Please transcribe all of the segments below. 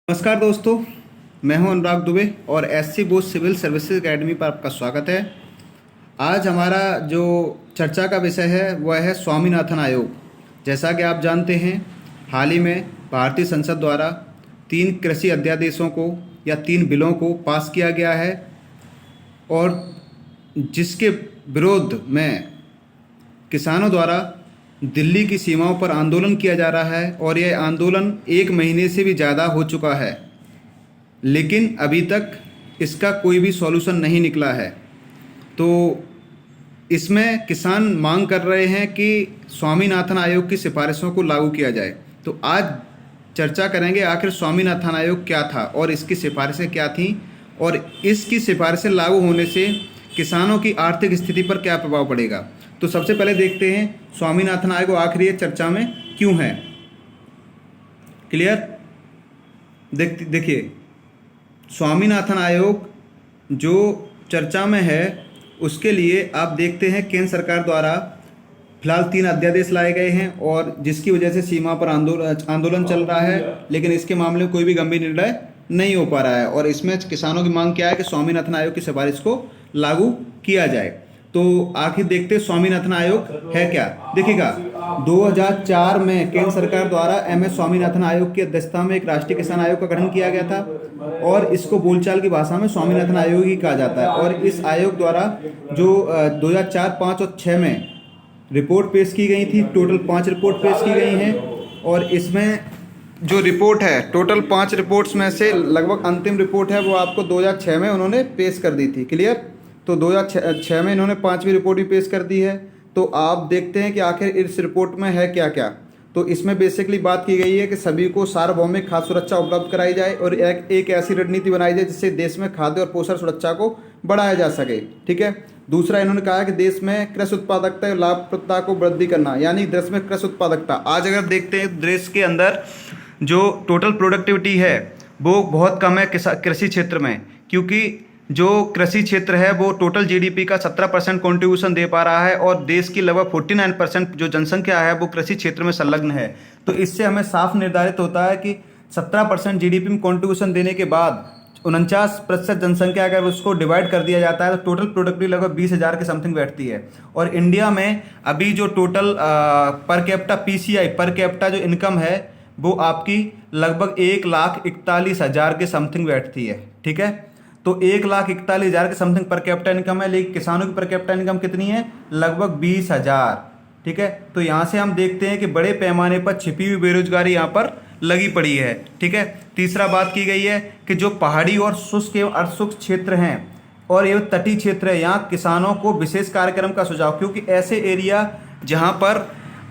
नमस्कार दोस्तों, मैं हूं अनुराग दुबे और SC Bose civil services academy पर आपका स्वागत है। आज हमारा जो चर्चा का विषय है वह है स्वामीनाथन आयोग। जैसा कि आप जानते हैं, हाल ही में भारतीय संसद द्वारा 3 कृषि अध्यादेशों को या 3 बिलों को पास किया गया है और जिसके विरोध में किसानों द्वारा दिल्ली की सीमाओं पर आंदोलन किया जा रहा है और यह आंदोलन 1 महीने से भी ज़्यादा हो चुका है, लेकिन अभी तक इसका कोई भी सॉल्यूशन नहीं निकला है। तो इसमें किसान मांग कर रहे हैं कि स्वामीनाथन आयोग की सिफारिशों को लागू किया जाए। तो आज चर्चा करेंगे आखिर स्वामीनाथन आयोग क्या था और इसकी सिफारिशें क्या थीं और इसकी सिफारिशें लागू होने से किसानों की आर्थिक स्थिति पर क्या प्रभाव पड़ेगा। तो सबसे पहले देखते हैं स्वामीनाथन आयोग आखिर ये चर्चा में क्यों है। क्लियर? देखिए, स्वामीनाथन आयोग जो चर्चा में है उसके लिए आप देखते हैं केंद्र सरकार द्वारा फिलहाल 3 अध्यादेश लाए गए हैं और जिसकी वजह से सीमा पर आंदोलन चल रहा है, लेकिन इसके मामले में कोई भी गंभीर निर्णय नहीं हो पा रहा है। और इसमें किसानों की मांग क्या है कि स्वामीनाथन आयोग की सिफारिश को लागू किया जाए। तो आखिर देखते स्वामीनाथन आयोग है क्या। देखिएगा, 2004 में केंद्र सरकार द्वारा MS स्वामीनाथन आयोग की अध्यक्षता में एक राष्ट्रीय किसान आयोग का गठन किया गया था और इसको बोलचाल की भाषा में स्वामीनाथन आयोग ही कहा जाता है। और इस आयोग द्वारा जो 2004, 5 और 6 में रिपोर्ट पेश की गई थी, टोटल 5 रिपोर्ट पेश की गई हैं और इसमें जो रिपोर्ट है, टोटल 5 रिपोर्ट्स में से लगभग अंतिम रिपोर्ट है वो आपको 2006 में उन्होंने पेश कर दी थी। क्लियर? तो 2006 में इन्होंने 5वीं रिपोर्ट भी पेश कर दी है। तो आप देखते हैं कि आखिर इस रिपोर्ट में है क्या क्या। तो इसमें बेसिकली बात की गई है कि सभी को सार्वभौमिक खाद्य सुरक्षा उपलब्ध कराई जाए और एक ऐसी रणनीति बनाई जाए जिससे देश में खाद्य और पोषण सुरक्षा को बढ़ाया जा सके। ठीक है। दूसरा, इन्होंने कहा कि देश में कृषि उत्पादकता और लाभप्रदता को वृद्धि करना, यानी देश में कृषि उत्पादकता। आज अगर देखते हैं देश के अंदर जो टोटल प्रोडक्टिविटी है वो बहुत कम है कृषि क्षेत्र में, क्योंकि जो कृषि क्षेत्र है वो टोटल GDP का 17% कॉन्ट्रीब्यूशन दे पा रहा है और देश की लगभग 49% जो जनसंख्या है वो कृषि क्षेत्र में संलग्न है। तो इससे हमें साफ निर्धारित होता है कि 17% GDP में कॉन्ट्रीब्यूशन देने के बाद 49% जनसंख्या अगर उसको डिवाइड कर दिया जाता है तो टोटल प्रोडक्टिविटी लगभग 20,000 के समथिंग बैठती है। और इंडिया में अभी जो total per capita PCI per capita जो इनकम है वो आपकी लगभग 1,41,000 के समथिंग बैठती है। ठीक है। तो 1,41,000 के समथिंग पर कैपिटा इनकम है, लेकिन किसानों की पर कैपिटा इनकम कितनी है? लगभग 20,000। ठीक है। तो यहाँ से हम देखते हैं कि बड़े पैमाने पर छिपी हुई बेरोजगारी यहाँ पर लगी पड़ी है। ठीक है। तीसरा बात की गई है कि जो पहाड़ी और शुष्क एवं अर्धशुष्क क्षेत्र हैं और ये तटीय क्षेत्र है, यहाँ किसानों को विशेष कार्यक्रम का सुझाव, क्योंकि ऐसे एरिया जहाँ पर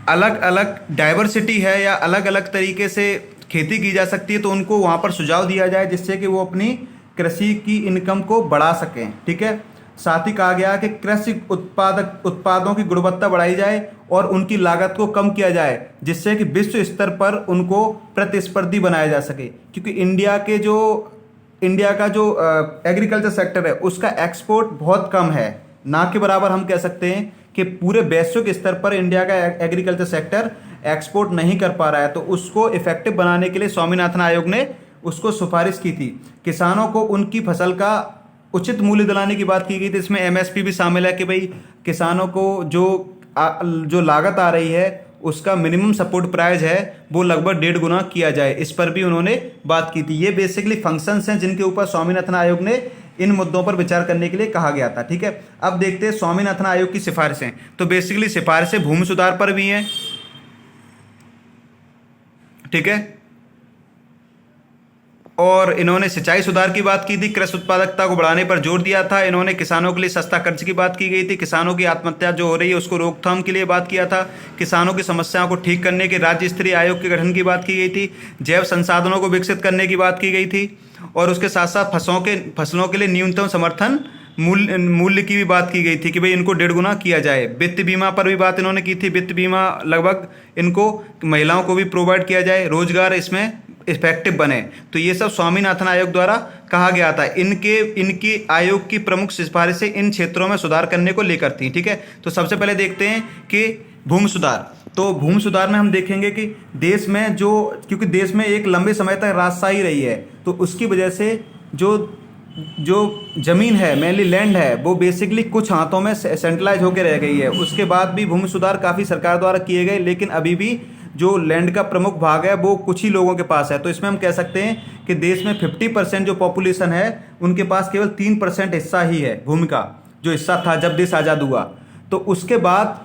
अलग अलग डाइवर्सिटी है या अलग अलग तरीके से खेती की जा सकती है, तो उनको वहाँ पर सुझाव दिया जाए जिससे कि वो अपनी कृषि की इनकम को बढ़ा सकें। ठीक है। साथ ही कहा गया कि कृषि उत्पादों की गुणवत्ता बढ़ाई जाए और उनकी लागत को कम किया जाए जिससे कि विश्व स्तर पर उनको प्रतिस्पर्धी बनाया जा सके, क्योंकि इंडिया का जो एग्रीकल्चर सेक्टर है उसका एक्सपोर्ट बहुत कम है, ना के बराबर हम कह सकते हैं कि पूरे वैश्विक स्तर पर इंडिया का एग्रीकल्चर सेक्टर एक्सपोर्ट नहीं कर पा रहा है। तो उसको इफेक्टिव बनाने के लिए स्वामीनाथन आयोग ने उसको सिफारिश की थी। किसानों को उनकी फसल का उचित मूल्य दिलाने की बात की गई थी। इसमें MSP भी शामिल है कि भाई किसानों को जो लागत आ रही है उसका मिनिमम सपोर्ट प्राइस है वो लगभग 1.5 गुना किया जाए, इस पर भी उन्होंने बात की थी। ये बेसिकली फंक्शंस हैं जिनके ऊपर स्वामीनाथन आयोग ने इन मुद्दों पर विचार करने के लिए कहा गया था। ठीक है। अब देखते हैं स्वामीनाथन आयोग की सिफारिशें। तो बेसिकली सिफारिशें भूमि सुधार पर भी हैं। ठीक है। और इन्होंने सिंचाई सुधार की बात की थी, कृषि उत्पादकता को बढ़ाने पर जोर दिया था। इन्होंने किसानों के लिए सस्ता कर्ज की बात की गई थी, किसानों की आत्महत्या जो हो रही है उसको रोकथाम के लिए बात किया था, किसानों की समस्याओं को ठीक करने के राज्य स्तरीय आयोग के गठन की बात की गई थी, जैव संसाधनों को विकसित करने की बात की गई थी और उसके साथ साथ फसलों के लिए न्यूनतम समर्थन मूल्य की भी बात की गई थी कि भाई इनको 1.5 गुना किया जाए। वित्त बीमा पर भी बात इन्होंने की थी, वित्त बीमा लगभग इनको महिलाओं को भी प्रोवाइड किया जाए, रोजगार इसमें इफेक्टिव बने। तो ये सब स्वामीनाथन आयोग द्वारा कहा गया था। इनकी आयोग की प्रमुख सिफारिशें इन क्षेत्रों में सुधार करने को लेकर थी। ठीक है। तो सबसे पहले देखते हैं कि भूमि सुधार। तो भूमि सुधार में हम देखेंगे कि देश में जो, क्योंकि देश में एक लंबे समय तक राजशाही रही है, तो उसकी वजह से जो जो ज़मीन है, मेनली लैंड है, वो बेसिकली कुछ हाथों में सेंट्रलाइज होकर रह गई है। उसके बाद भी भूमि सुधार काफ़ी सरकार द्वारा किए गए, लेकिन अभी भी जो लैंड का प्रमुख भाग है वो कुछ ही लोगों के पास है। तो इसमें हम कह सकते हैं कि देश में 50% जो पॉपुलेशन है उनके पास केवल 3% हिस्सा ही है भूमि का, जो हिस्सा था जब देश आज़ाद हुआ। तो उसके बाद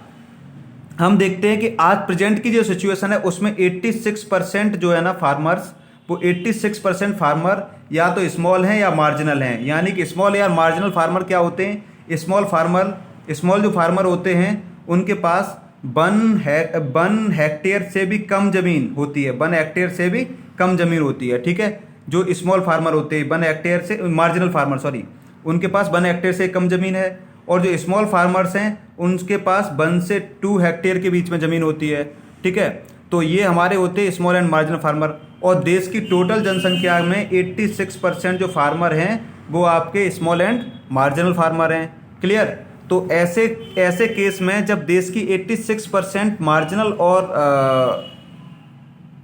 हम देखते हैं कि आज प्रेजेंट की जो सिचुएशन है उसमें 86% जो है ना फार्मर्स, वो 86% फार्मर या तो स्मॉल हैं या मार्जिनल हैं। यानी कि स्मॉल या मार्जिनल फार्मर क्या होते हैं? स्मॉल जो फार्मर होते हैं उनके पास 1 हेक्टेयर से भी कम जमीन होती है, 1 हेक्टेयर से भी कम जमीन होती है, ठीक है। जो स्मॉल फार्मर होते हैं 1 हेक्टेयर से, मार्जिनल फार्मर सॉरी, उनके पास 1 हेक्टेयर से कम जमीन है। और जो स्मॉल फार्मर्स हैं उनके पास 1 से 2 हेक्टेयर के बीच में ज़मीन होती है, ठीक है। तो ये हमारे होते हैं स्मॉल एंड मार्जिनल फार्मर। और देश की टोटल जनसंख्या में 86% जो फार्मर हैं वो आपके स्मॉल एंड मार्जिनल फार्मर हैं। क्लियर? तो ऐसे केस में जब देश की 86% मार्जिनल और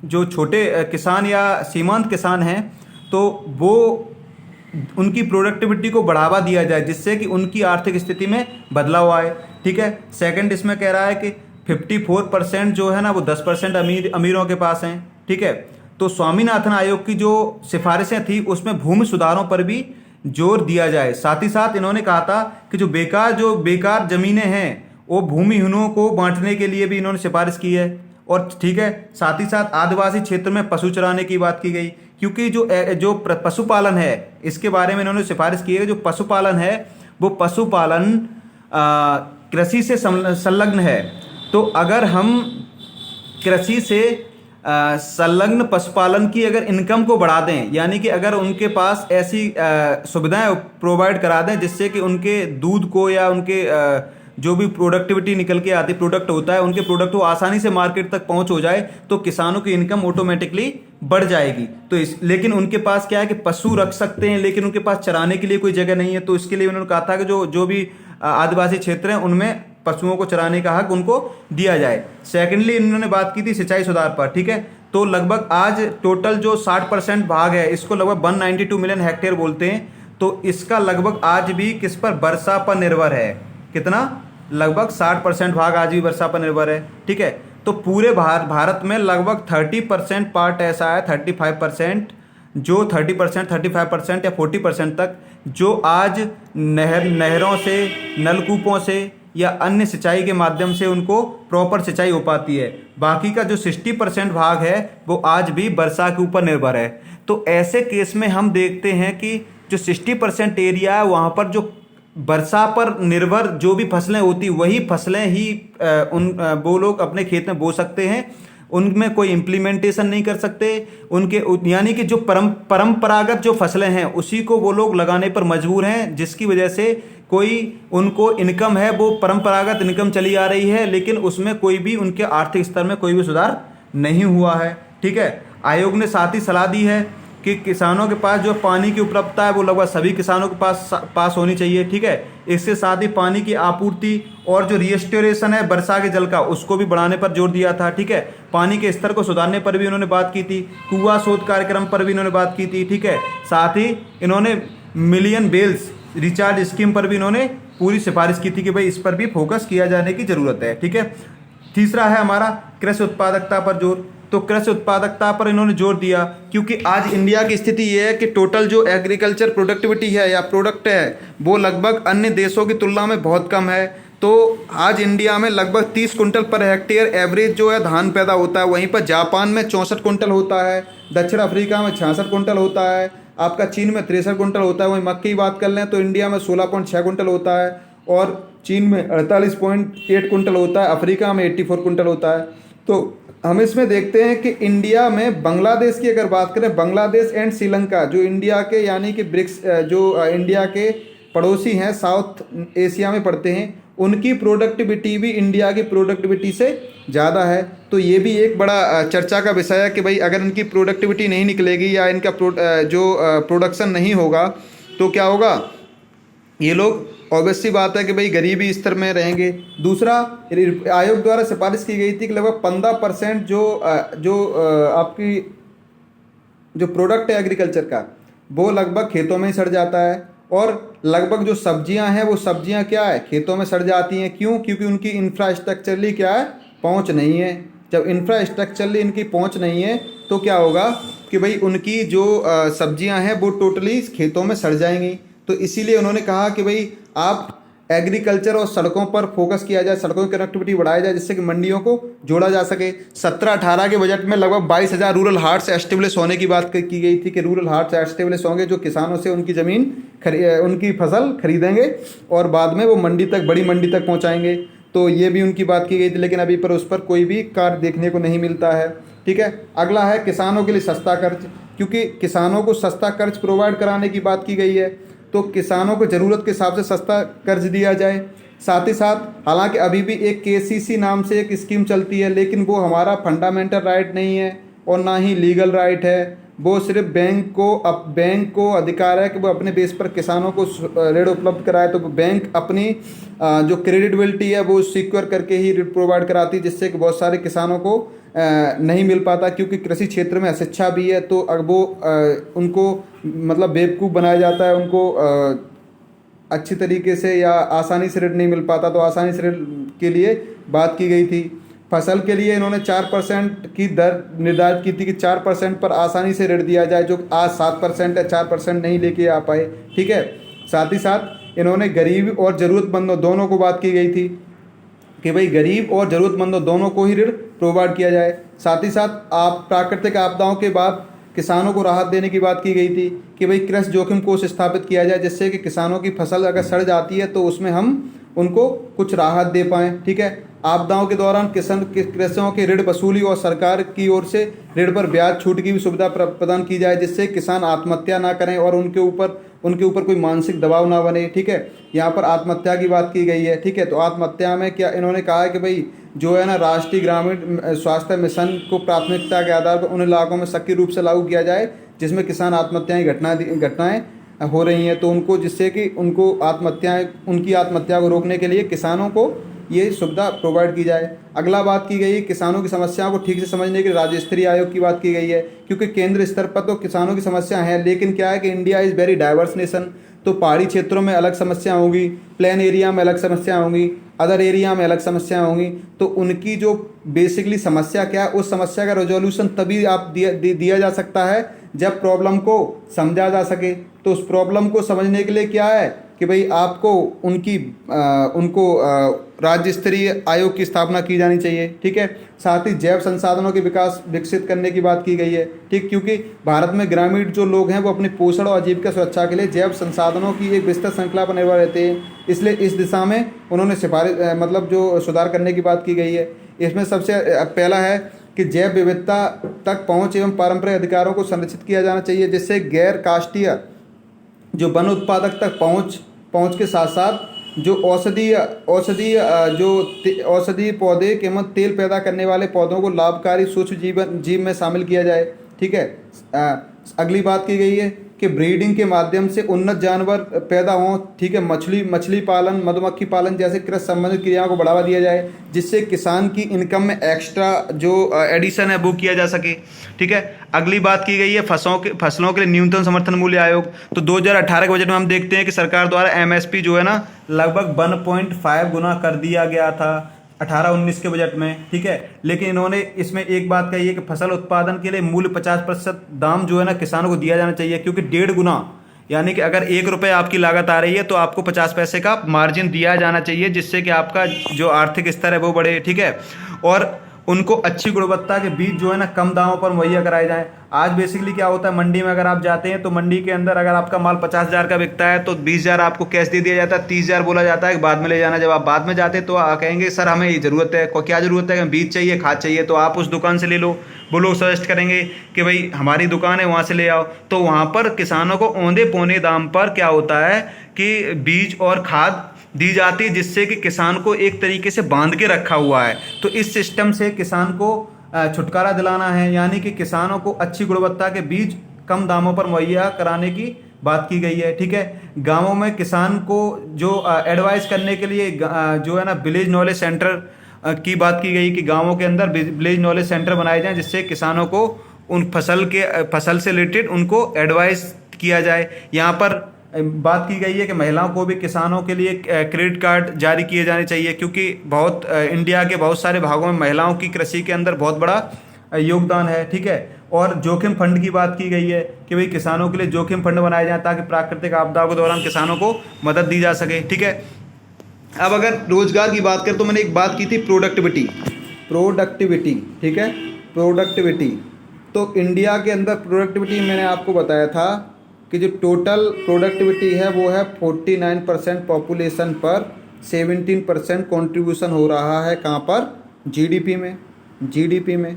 जो छोटे किसान या सीमांत किसान हैं, तो वो उनकी प्रोडक्टिविटी को बढ़ावा दिया जाए जिससे कि उनकी आर्थिक स्थिति में बदलाव आए, ठीक है। सेकंड इसमें कह रहा है कि 54% जो है ना वो 10% अमीरों के पास हैं, ठीक है। तो स्वामीनाथन आयोग की जो सिफारिशें थी उसमें भूमि सुधारों पर भी जोर दिया जाए। साथ ही साथ इन्होंने कहा था कि जो बेकार ज़मीनें हैं वो भूमिहीनों को बांटने के लिए भी इन्होंने सिफारिश की है। और ठीक है, साथ ही साथ आदिवासी क्षेत्र में पशु चराने की बात की गई, क्योंकि जो पशुपालन है इसके बारे में इन्होंने सिफारिश की है। जो पशुपालन है वो पशुपालन कृषि से संलग्न है। तो अगर हम कृषि से संलग्न पशुपालन की अगर इनकम को बढ़ा दें, यानी कि अगर उनके पास ऐसी सुविधाएं प्रोवाइड करा दें जिससे कि उनके दूध को या उनके जो भी प्रोडक्टिविटी निकल के आती प्रोडक्ट होता है, उनके प्रोडक्ट को आसानी से मार्केट तक पहुंच हो जाए, तो किसानों की इनकम ऑटोमेटिकली बढ़ जाएगी। तो लेकिन उनके पास क्या है कि पशु रख सकते हैं लेकिन उनके पास चराने के लिए कोई जगह नहीं है। तो इसके लिए उन्होंने कहा था कि जो भी आदिवासी क्षेत्र हैं उनमें पशुओं को चराने का हक उनको दिया जाए। सेकेंडली इन्होंने बात की थी सिंचाई सुधार पर, ठीक है। तो लगभग आज टोटल जो 60% भाग है इसको लगभग 192 मिलियन हेक्टेयर बोलते हैं। तो इसका लगभग आज भी किस पर? वर्षा पर निर्भर है। कितना? लगभग 60% भाग आज भी वर्षा पर निर्भर है, ठीक है। तो पूरे भारत में लगभग 30% पार्ट ऐसा है, 35% जो 30%, 35% या 40% तक जो आज नहरों से, नलकूपों से या अन्य सिंचाई के माध्यम से उनको प्रॉपर सिंचाई हो पाती है। बाकी का जो 60% भाग है वो आज भी वर्षा के ऊपर निर्भर है। तो ऐसे केस में हम देखते हैं कि जो 60% एरिया है वहाँ पर जो वर्षा पर निर्भर जो भी फसलें होती वही फसलें ही वो लोग अपने खेत में बो सकते हैं, उनमें कोई इम्प्लीमेंटेशन नहीं कर सकते उनके, यानी कि जो परंपरागत जो फसलें हैं उसी को वो लोग लगाने पर मजबूर हैं, जिसकी वजह से कोई उनको इनकम है वो परंपरागत इनकम चली आ रही है, लेकिन उसमें कोई भी उनके आर्थिक स्तर में कोई भी सुधार नहीं हुआ है, ठीक है। आयोग ने साथ ही सलाह दी है कि किसानों के पास जो पानी की उपलब्धता है वो लगभग सभी किसानों के पास होनी चाहिए, ठीक है। इसके साथ ही पानी की आपूर्ति और जो रिस्टोरेशन है वर्षा के जल का उसको भी बढ़ाने पर जोर दिया था, ठीक है। पानी के स्तर को सुधारने पर भी उन्होंने बात की थी, कुआं शोध कार्यक्रम पर भी इन्होंने बात की थी, ठीक है। साथ ही इन्होंने मिलियन वेल्स रिचार्ज स्कीम पर भी इन्होंने पूरी सिफारिश की थी कि भाई इस पर भी फोकस किया जाने की जरूरत है, ठीक है। तीसरा है हमारा कृषि उत्पादकता पर जोर। तो कृषि उत्पादकता पर इन्होंने जोर दिया क्योंकि आज इंडिया की स्थिति ये है कि टोटल जो एग्रीकल्चर प्रोडक्टिविटी है या प्रोडक्ट है वो लगभग अन्य देशों की तुलना में बहुत कम है। तो आज इंडिया में लगभग 30 कुंटल पर हेक्टेयर एवरेज जो है धान पैदा होता है, वहीं पर जापान में 64 कुंटल होता है, दक्षिण अफ्रीका में 66 कुंटल होता है, आपका चीन में 63 कुंटल होता है। वहीं मक्के की बात कर लें तो इंडिया में 16.6 कुंटल होता है और चीन में 48.8 कुंटल होता है, अफ्रीका में 84 कुंटल होता है। तो हम इसमें देखते हैं कि इंडिया में बांग्लादेश की अगर बात करें, बांग्लादेश एंड श्रीलंका जो इंडिया के यानी कि ब्रिक्स जो इंडिया के पड़ोसी हैं, साउथ एशिया में पड़ते हैं, उनकी प्रोडक्टिविटी भी इंडिया की प्रोडक्टिविटी से ज़्यादा है। तो ये भी एक बड़ा चर्चा का विषय है कि भाई अगर इनकी प्रोडक्टिविटी नहीं निकलेगी या इनका जो प्रोडक्शन नहीं होगा तो क्या होगा, ये लोग ऑब्वियस सी बात है कि भाई गरीबी स्तर में रहेंगे। दूसरा, आयोग द्वारा सिफारिश की गई थी कि लगभग 15% आपकी जो प्रोडक्ट है एग्रीकल्चर का, वो लगभग खेतों में ही सड़ जाता है। और लगभग जो सब्जियां हैं वो सब्जियां क्या है, खेतों में सड़ जाती हैं। क्यों? क्योंकि उनकी इंफ्रास्ट्रक्चरली क्या है, पहुंच नहीं है। जब इंफ्रास्ट्रक्चरली इनकी पहुंच नहीं है तो क्या होगा कि भाई उनकी जो सब्जियां हैं वो टोटली खेतों में सड़ जाएंगी। तो इसीलिए उन्होंने कहा कि भाई आप एग्रीकल्चर और सड़कों पर फोकस किया जाए, सड़कों की कनेक्टिविटी बढ़ाया जाए, जिससे कि मंडियों को जोड़ा जा सके। 17-18 के बजट में लगभग 22,000 रूरल हार्ट्स एस्टेब्लिश होने की बात की गई थी कि रूरल हार्ट्स एस्टेब्लिश होंगे जो किसानों से उनकी ज़मीन उनकी फसल खरीदेंगे और बाद में वो मंडी तक, बड़ी मंडी तक पहुंचाएंगे। तो ये भी उनकी बात की गई थी, लेकिन अभी पर उस पर कोई भी कार्य देखने को नहीं मिलता है। ठीक है, अगला है किसानों के लिए सस्ता कर्ज, क्योंकि किसानों को सस्ता कर्ज प्रोवाइड कराने की बात की गई है। तो किसानों को ज़रूरत के हिसाब से सस्ता कर्ज दिया जाए। साथ ही साथ, हालांकि अभी भी एक केसीसी नाम से एक स्कीम चलती है, लेकिन वो हमारा फंडामेंटल राइट नहीं है और ना ही लीगल राइट है। वो सिर्फ बैंक को अधिकार है कि वो अपने बेस पर किसानों को ऋण उपलब्ध कराए। तो बैंक अपनी जो क्रेडिटबिलिटी है वो सिक्योर करके ही ऋण प्रोवाइड कराती है, जिससे कि बहुत सारे किसानों को नहीं मिल पाता, क्योंकि कृषि क्षेत्र में अशिक्षा भी है। तो अब वो उनको मतलब बेवकूफ़ बनाया जाता है, उनको अच्छी तरीके से या आसानी से ऋण नहीं मिल पाता। तो आसानी से ऋण के लिए बात की गई थी। फसल के लिए इन्होंने 4% की दर निर्धारित की थी कि 4% पर आसानी से ऋण दिया जाए, जो आज 7% है, 4% नहीं लेके आ पाए। ठीक है, साथ ही साथ इन्होंने गरीब और ज़रूरतमंदों दोनों को बात की गई थी कि भाई गरीब और ज़रूरतमंदों दोनों को ही ऋण प्रोवाइड किया जाए। साथ ही साथ आप प्राकृतिक आपदाओं के बाद किसानों को राहत देने की बात की गई थी कि भाई कृषि जोखिम कोष स्थापित किया जाए, जिससे कि किसानों की फसल अगर सड़ जाती है तो उसमें हम उनको कुछ राहत दे पाएँ। ठीक है, आपदाओं के दौरान कृषकों के ऋण वसूली और सरकार की ओर से ऋण पर ब्याज छूट की भी सुविधा प्रदान की जाए, जिससे किसान आत्महत्या ना करें और उनके ऊपर कोई मानसिक दबाव ना बने। ठीक है, यहाँ पर आत्महत्या की बात की गई है। ठीक है, तो आत्महत्या में क्या इन्होंने कहा है कि भाई जो है ना, राष्ट्रीय ग्रामीण स्वास्थ्य मिशन को प्राथमिकता के आधार पर उन इलाकों में सक्रिय रूप से लागू किया जाए जिसमें किसान आत्महत्याएं घटनाएं हो रही हैं। तो उनको, जिससे कि उनकी आत्महत्या को रोकने के लिए किसानों को ये सुविधा प्रोवाइड की जाए। अगला बात की गई है किसानों की समस्याओं को ठीक से समझने के लिए राज्य स्तरीय आयोग की बात की गई है, क्योंकि केंद्र स्तर पर तो किसानों की समस्या है, लेकिन क्या है कि India is very diverse nation. तो पहाड़ी क्षेत्रों में अलग समस्या होंगी, प्लेन एरिया में अलग समस्या होंगी, अदर एरिया में अलग समस्या होंगी। तो उनकी जो बेसिकली समस्या क्या है, उस समस्या का रेजोल्यूशन तभी आप दिया जा सकता है जब प्रॉब्लम को समझा जा सके। तो उस प्रॉब्लम को समझने के लिए क्या है कि भाई आपको उनको राज्य स्तरीय आयोग की स्थापना की जानी चाहिए। ठीक है, साथ ही जैव संसाधनों के विकास विकसित करने की बात की गई है। ठीक, क्योंकि भारत में ग्रामीण जो लोग हैं वो अपने पोषण और आजीविका सुरक्षा के लिए जैव संसाधनों की एक विस्तृत श्रृंखला पर निर्भर रहते हैं। इसलिए इस दिशा में उन्होंने मतलब जो सुधार करने की बात की गई है। इसमें सबसे पहला है कि जैव विविधता तक पहुँच एवं पारंपरिक अधिकारों को संरक्षित किया जाना चाहिए, जिससे गैर काष्ठीय जो वन उत्पादक तक पहुँच के साथ साथ जो औषधीय पौधे एवं तेल पैदा करने वाले पौधों को लाभकारी सूक्ष्म जीव में शामिल किया जाए। ठीक है, अगली बात की गई है कि ब्रीडिंग के माध्यम से उन्नत जानवर पैदा हों। ठीक है, मछली पालन, मधुमक्खी पालन जैसे कृषि संबंधित क्रियाओं को बढ़ावा दिया जाए, जिससे किसान की इनकम में एक्स्ट्रा जो एडिशन है वो किया जा सके। ठीक है, अगली बात की गई है फसलों के लिए न्यूनतम समर्थन मूल्य आयोग। तो 2018 के बजट में हम देखते हैं कि सरकार द्वारा एमएसपी जो है ना लगभग 1.5 गुना कर दिया गया था 18-19 के बजट में। ठीक है, लेकिन इन्होंने इसमें एक बात कही है कि फसल उत्पादन के लिए मूल्य 50% दाम जो है ना किसानों को दिया जाना चाहिए, क्योंकि 1.5 गुना, यानी कि अगर 1 रुपये आपकी लागत आ रही है तो आपको 50 पैसे का मार्जिन दिया जाना चाहिए, जिससे कि आपका जो आर्थिक स्तर है वो बढ़े। ठीक है, और उनको अच्छी गुणवत्ता के बीज जो है ना कम दामों पर मुहैया कराए जाएं। आज बेसिकली क्या होता है, मंडी में अगर आप जाते हैं तो मंडी के अंदर अगर आपका माल 50,000 का बिकता है तो 20,000 आपको कैश दे दिया जाता है, 30,000 बोला जाता है बाद में ले जाना। जब आप बाद में जाते तो कहेंगे सर हमें ये ज़रूरत है, क्या ज़रूरत है, बीज चाहिए, खाद चाहिए, तो आप उस दुकान से ले लो। वो लोग सजेस्ट करेंगे कि भाई हमारी दुकान है, वहाँ से ले आओ। तो वहाँ पर किसानों को औंधे पौने दाम पर क्या होता है कि बीज और खाद दी जाती है, जिससे कि किसान को एक तरीके से बांध के रखा हुआ है। तो इस सिस्टम से किसान को छुटकारा दिलाना है, यानी कि किसानों को अच्छी गुणवत्ता के बीज कम दामों पर मुहैया कराने की बात की गई है। ठीक है, गांवों में किसान को जो एडवाइस करने के लिए जो है ना विलेज नॉलेज सेंटर की बात की गई कि गांवों के अंदर विलेज नॉलेज सेंटर बनाए जाएं, जिससे किसानों को उन फसल से रिलेटेड उनको एडवाइस किया जाए। यहाँ पर बात की गई है कि महिलाओं को भी किसानों के लिए क्रेडिट कार्ड जारी किए जाने चाहिए, क्योंकि इंडिया के बहुत सारे भागों में महिलाओं की कृषि के अंदर बहुत बड़ा योगदान है। ठीक है, और जोखिम फंड की बात की गई है कि भाई किसानों के लिए जोखिम फंड बनाए जाए ताकि प्राकृतिक आपदाओं के दौरान किसानों को मदद दी जा सके। ठीक है, अब अगर रोजगार की बात करें तो मैंने एक बात की थी प्रोडक्टिविटी। ठीक है, प्रोडक्टिविटी, तो इंडिया के अंदर प्रोडक्टिविटी मैंने आपको बताया था कि जो टोटल प्रोडक्टिविटी है वो है 49% पॉपुलेशन पर 17% कंट्रीब्यूशन हो रहा है। कहाँ पर? जीडीपी में।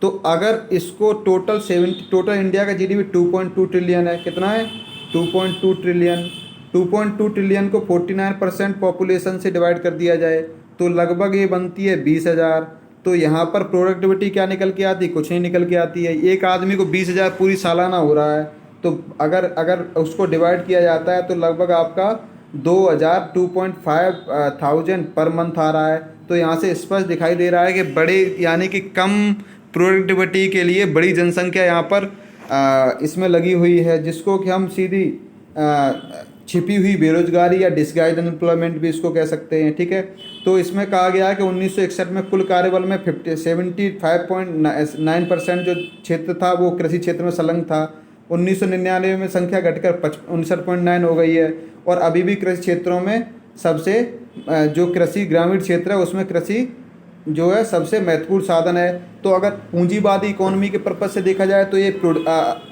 तो अगर इसको टोटल इंडिया का जीडीपी 2.2 ट्रिलियन है। कितना है? 2.2 ट्रिलियन। 2.2 ट्रिलियन को 49% पॉपुलेशन से डिवाइड कर दिया जाए तो लगभग ये बनती है 20,000। तो यहाँ पर प्रोडक्टिविटी क्या निकल के आती? कुछ नहीं निकल के आती है। एक आदमी को 20,000 पूरी सालाना हो रहा है, तो अगर उसको डिवाइड किया जाता है तो लगभग आपका 2.5 थाउजेंड पर मंथ आ रहा है। तो यहाँ से स्पष्ट दिखाई दे रहा है कि बड़े यानी कि कम प्रोडक्टिविटी के लिए बड़ी जनसंख्या यहाँ पर इसमें लगी हुई है, जिसको कि हम सीधी छिपी हुई बेरोजगारी या डिस्गाइज अनएम्प्लॉयमेंट भी इसको कह सकते हैं। ठीक है, तो इसमें कहा गया है कि 1961 में कुल कार्यबल में 75.9% जो क्षेत्र था वो कृषि क्षेत्र में संलग्न था। 1999 में संख्या घटकर 59.9 हो गई है, और अभी भी कृषि क्षेत्रों में सबसे जो कृषि ग्रामीण क्षेत्र है उसमें कृषि जो है सबसे महत्वपूर्ण साधन है। तो अगर पूंजीवादी इकोनॉमी के पर्पज से देखा जाए तो ये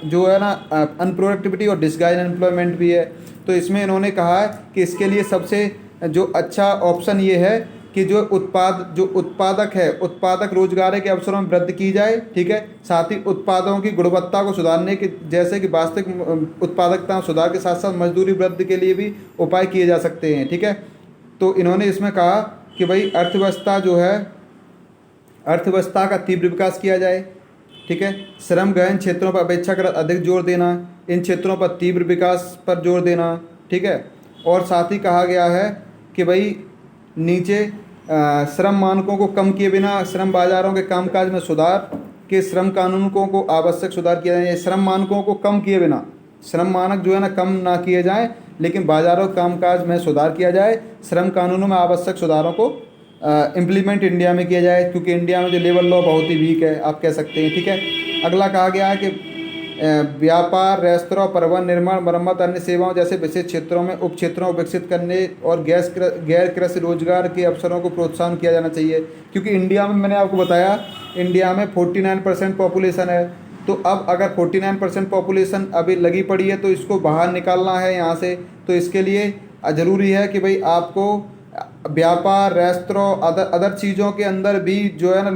जो है ना अनप्रोडक्टिविटी और डिस्गाइज अनएम्प्लॉयमेंट भी है। तो इसमें इन्होंने कहा है कि इसके लिए सबसे जो अच्छा ऑप्शन ये है कि जो उत्पादक रोजगार के अवसरों में वृद्धि की जाए। ठीक है, साथ ही उत्पादों की गुणवत्ता को सुधारने के जैसे कि वास्तविक उत्पादकता सुधार के साथ साथ मजदूरी वृद्धि के लिए भी उपाय किए जा सकते हैं। ठीक है, तो इन्होंने इसमें कहा कि भाई अर्थव्यवस्था का तीव्र विकास किया जाए। ठीक है, श्रम गहन क्षेत्रों पर अपेक्षाकृत अधिक जोर देना, इन क्षेत्रों पर तीव्र विकास पर जोर देना। ठीक है, और साथ ही कहा गया है कि भाई नीचे श्रम मानकों को कम किए बिना श्रम बाजारों के कामकाज में सुधार के श्रम कानूनों को आवश्यक सुधार किया जाए। श्रम मानकों को कम किए बिना, श्रम मानक जो है ना कम ना किए जाएं, लेकिन बाजारों के कामकाज में सुधार किया जाए। श्रम कानूनों में आवश्यक सुधारों को इम्प्लीमेंट इंडिया में किया जाए, क्योंकि इंडिया में जो लेबर लॉ बहुत ही वीक है, आप कह सकते हैं। ठीक है, अगला कहा गया है कि व्यापार, रेस्तरां, परिवहन, निर्माण, मरम्मत, अन्य सेवाओं जैसे विशेष क्षेत्रों में उप क्षेत्रों को विकसित करने और गैर कृषि रोजगार के अवसरों को प्रोत्साहन किया जाना चाहिए। क्योंकि इंडिया में मैंने आपको बताया इंडिया में 49% पॉपुलेशन है। तो अब अगर 49% पॉपुलेशन अभी लगी पड़ी है तो इसको बाहर निकालना है यहाँ से। तो इसके लिए ज़रूरी है कि भाई आपको व्यापार, रेस्तरां, अदर चीज़ों के अंदर भी जो है ना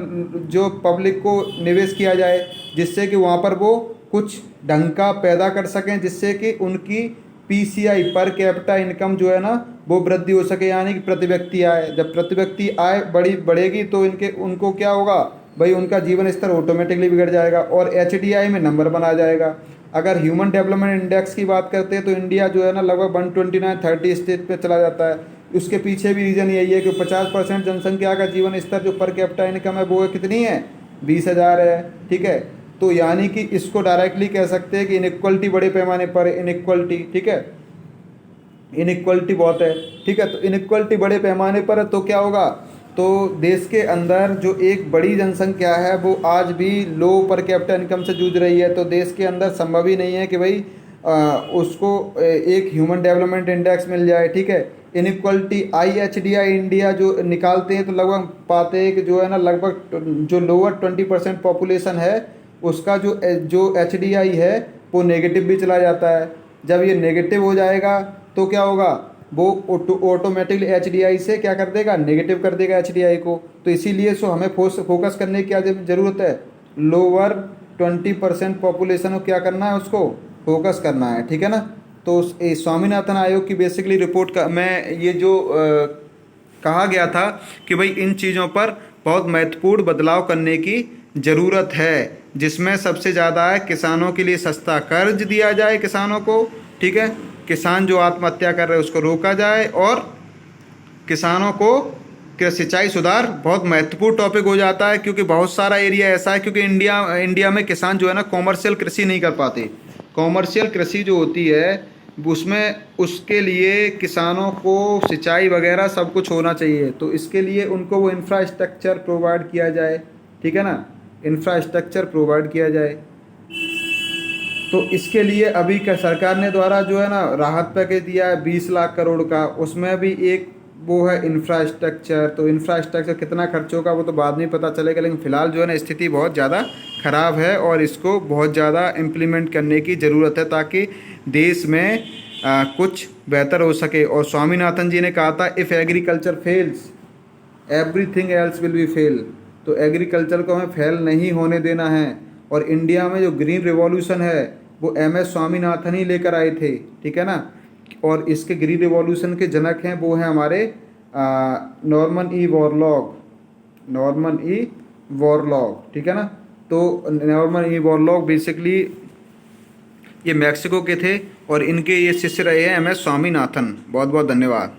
जो पब्लिक को निवेश किया जाए, जिससे कि वहाँ पर वो कुछ ढंग का पैदा कर सकें, जिससे कि उनकी पीसीआई पर कैपिटा इनकम जो है ना वो वृद्धि हो सके, यानी कि प्रति व्यक्ति आय। जब प्रति व्यक्ति आय बढ़ेगी तो उनको क्या होगा भाई, उनका जीवन स्तर ऑटोमेटिकली बिगड़ जाएगा और एचडीआई में नंबर बना जाएगा। अगर ह्यूमन डेवलपमेंट इंडेक्स की बात करते हैं तो इंडिया जो है ना लगभग 129-30 स्टेज पे चला जाता है। उसके पीछे भी रीज़न यही है कि 50% जनसंख्या का जीवन स्तर जो पर कैपिटा इनकम है वो कितनी है? 20,000 है। ठीक है, तो यानी कि इसको डायरेक्टली कह सकते हैं कि इनइक्वलिटी बड़े पैमाने पर इनइक्वलिटी। ठीक है, इनइक्वलिटी बहुत है। ठीक है, तो इनइक्वलिटी बड़े पैमाने पर है तो क्या होगा, तो देश के अंदर जो एक बड़ी जनसंख्या है वो आज भी लो पर कैपिटा इनकम से जूझ रही है। तो देश के अंदर संभव ही नहीं है कि भाई उसको एक ह्यूमन डेवलपमेंट इंडेक्स मिल जाए। ठीक है, इनइक्वलिटी IHDI इंडिया जो निकालते हैं तो लगभग पाते हैं कि जो है ना लगभग जो लोअर 20% पॉपुलेशन है उसका जो HDI है वो नेगेटिव भी चला जाता है। जब ये नेगेटिव हो जाएगा तो क्या होगा, वो ऑटोमेटिकली HDI से क्या कर देगा, नेगेटिव कर देगा HDI को। तो इसीलिए हमें फोकस करने की क्या ज़रूरत है, लोअर 20% पॉपुलेशन को क्या करना है, उसको फोकस करना है। ठीक है ना, तो स्वामीनाथन आयोग की बेसिकली रिपोर्ट का मैं ये जो कहा गया था कि भाई इन चीज़ों पर बहुत महत्वपूर्ण बदलाव करने की ज़रूरत है, जिसमें सबसे ज़्यादा है किसानों के लिए सस्ता कर्ज दिया जाए किसानों को, ठीक है, किसान जो आत्महत्या कर रहे हैं उसको रोका जाए, और किसानों को सिंचाई सुधार बहुत महत्वपूर्ण टॉपिक हो जाता है, क्योंकि बहुत सारा एरिया ऐसा है, क्योंकि इंडिया में किसान जो है ना कॉमर्शियल कृषि नहीं कर पाते। कॉमर्शियल कृषि जो होती है उसमें उसके लिए किसानों को सिंचाई वगैरह सब कुछ होना चाहिए, तो इसके लिए उनको वो इंफ्रास्ट्रक्चर प्रोवाइड किया जाए, ठीक है ना, इंफ्रास्ट्रक्चर प्रोवाइड किया जाए। तो इसके लिए अभी का सरकार ने द्वारा जो है ना राहत पैकेज दिया है 20 लाख करोड़ का, उसमें भी एक वो है इंफ्रास्ट्रक्चर। तो इंफ्रास्ट्रक्चर कितना खर्च होगा वो तो बाद में पता चलेगा, लेकिन फ़िलहाल जो है ना स्थिति बहुत ज़्यादा ख़राब है और इसको बहुत ज़्यादा इम्प्लीमेंट करने की ज़रूरत है, ताकि देश में कुछ बेहतर हो सके। और स्वामीनाथन जी ने कहा था, if agriculture fails everything else will be fail. तो एग्रीकल्चर को हमें फेल नहीं होने देना है। और इंडिया में जो ग्रीन रिवॉल्यूशन है वो MS स्वामीनाथन ही लेकर आए थे, ठीक है ना। और इसके ग्रीन रिवॉल्यूशन के जनक हैं वो हैं हमारे नॉर्मन ई वॉरलॉग, ठीक है ना। तो नॉर्मन ई वॉरलॉग बेसिकली ये मैक्सिको के थे और इनके ये शिष्य रहे हैं MS स्वामीनाथन। बहुत बहुत धन्यवाद।